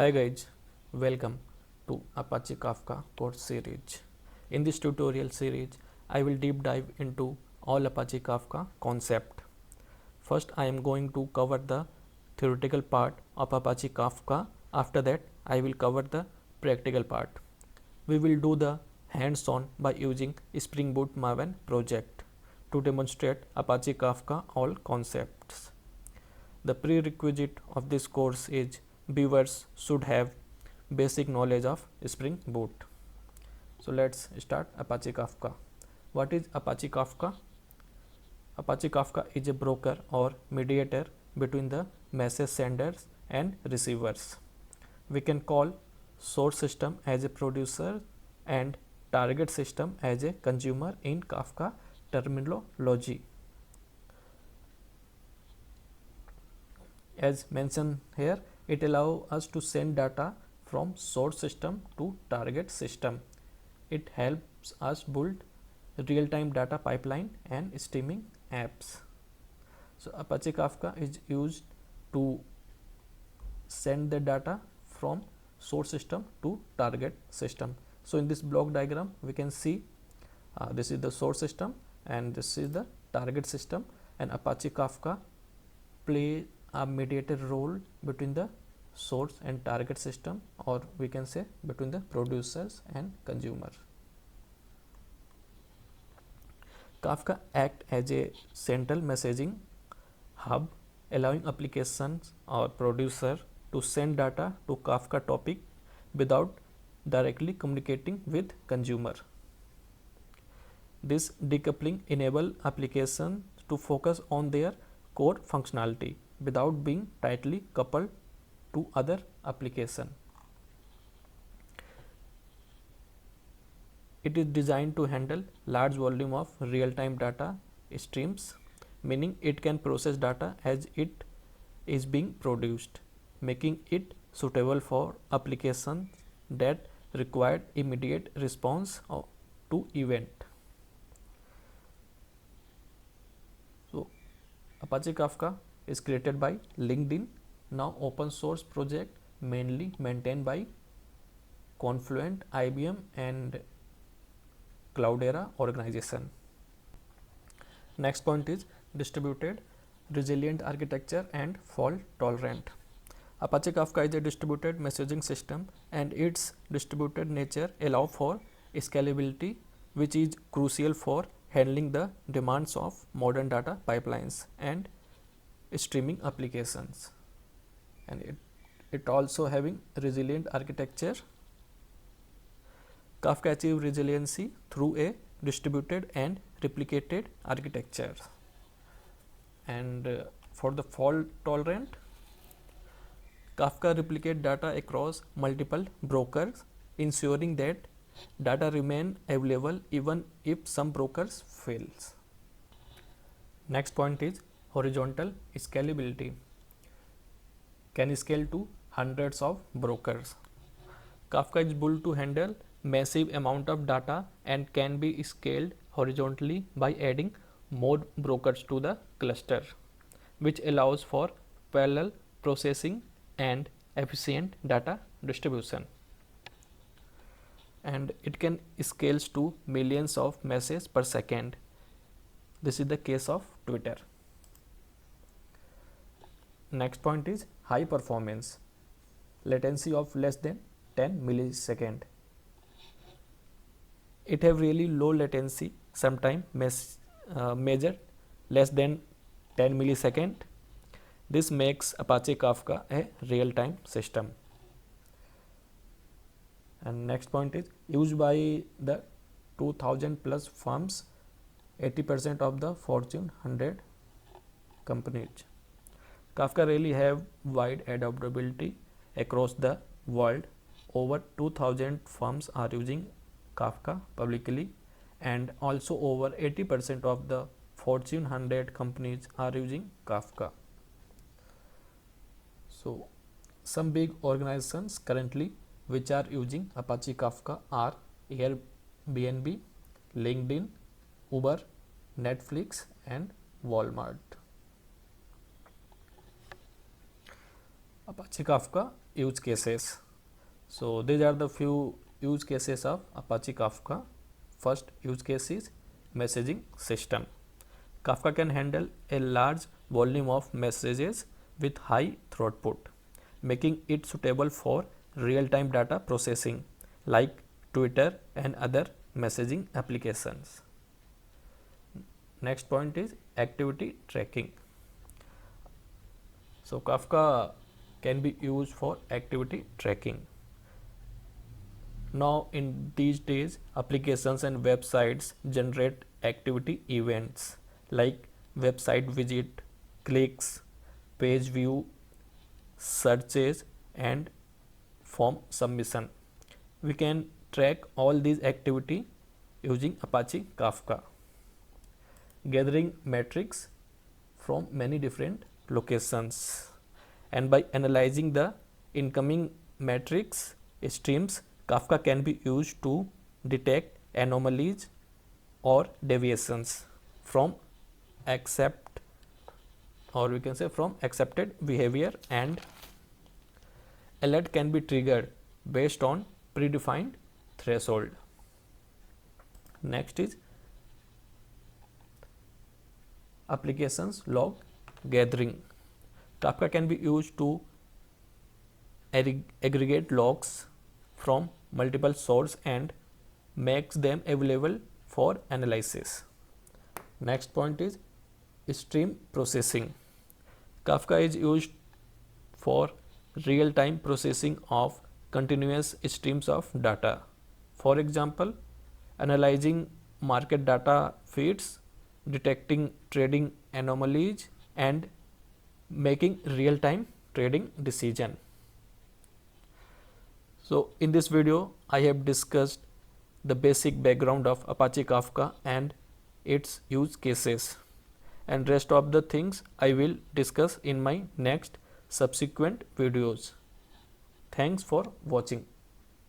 Hi guys, welcome to Apache Kafka course series. In this tutorial series, I will deep dive into all Apache Kafka concept. First, I am going to cover the theoretical part of Apache Kafka. After that, I will cover the practical part. We will do the hands-on by using Spring Boot Maven project to demonstrate Apache Kafka all concepts. The prerequisite of this course is viewers should have basic knowledge of Spring Boot. So let's start Apache Kafka. What is Apache Kafka? Apache Kafka is a broker or mediator between the message senders and receivers. We can call source system as a producer and target system as a consumer in Kafka terminology. As mentioned here, it allows us to send data from source system to target system. It helps us build real-time data pipeline and streaming apps. So Apache Kafka is used to send the data from source system to target system. So in this block diagram, we can see this is the source system and this is the target system, and Apache Kafka play a mediator role between the source and target system, or we can say between the producers and consumer. Kafka acts as a central messaging hub, allowing applications or producer to send data to Kafka topic without directly communicating with consumer. This decoupling enables applications to focus on their core functionality without being tightly coupled to other applications. It is designed to handle large volume of real-time data streams, meaning it can process data as it is being produced, making it suitable for applications that require immediate response to event. So Apache Kafka is created by LinkedIn, now open source project mainly maintained by Confluent, IBM and Cloudera organization. Next point is distributed resilient architecture and fault tolerant. Apache Kafka is a distributed messaging system, and its distributed nature allows for scalability, which is crucial for handling the demands of modern data pipelines and streaming applications. And it also having resilient architecture. Kafka achieves resiliency through a distributed and replicated architecture. And for the fault tolerant, Kafka replicates data across multiple brokers, ensuring that data remain available even if some brokers fails. Next point is horizontal scalability. Can scale to hundreds of brokers. Kafka is built to handle massive amount of data and can be scaled horizontally by adding more brokers to the cluster, which allows for parallel processing and efficient data distribution. And it can scales to millions of messages per second. This is the case of Twitter. Next point is high performance. Latency of less than 10 millisecond. It have really low latency, sometimes measured less than 10 millisecond. This makes Apache Kafka a real-time system. And next point is used by the 2000 plus firms, 80% of the Fortune 100 companies. Kafka really have wide adaptability across the world. Over 2000 firms are using Kafka publicly, and also over 80% of the Fortune 100 companies are using Kafka. So some big organizations currently which are using Apache Kafka are Airbnb, LinkedIn, Uber, Netflix and Walmart. Apache Kafka use cases. So these are the few use cases of Apache Kafka. First use case is messaging system. Kafka can handle a large volume of messages with high throughput, making it suitable for real-time data processing like Twitter and other messaging applications. Next point is activity tracking. So Kafka can be used for activity tracking. Now in these days, applications and websites generate activity events like website visit, clicks, page view, searches and form submission. We can track all these activity using Apache Kafka, gathering metrics from many different locations, and by analyzing the incoming metrics streams, Kafka can be used to detect anomalies or deviations from accept or we can say from accepted behavior, and alert can be triggered based on predefined threshold. Next is applications log gathering. Kafka can be used to aggregate logs from multiple sources and makes them available for analysis. Next point is stream processing. Kafka is used for real-time processing of continuous streams of data. For example, analyzing market data feeds, detecting trading anomalies and making real-time trading decision. So in this video I have discussed the basic background of Apache Kafka and its use cases, and rest of the things I will discuss in my next subsequent videos. Thanks for watching.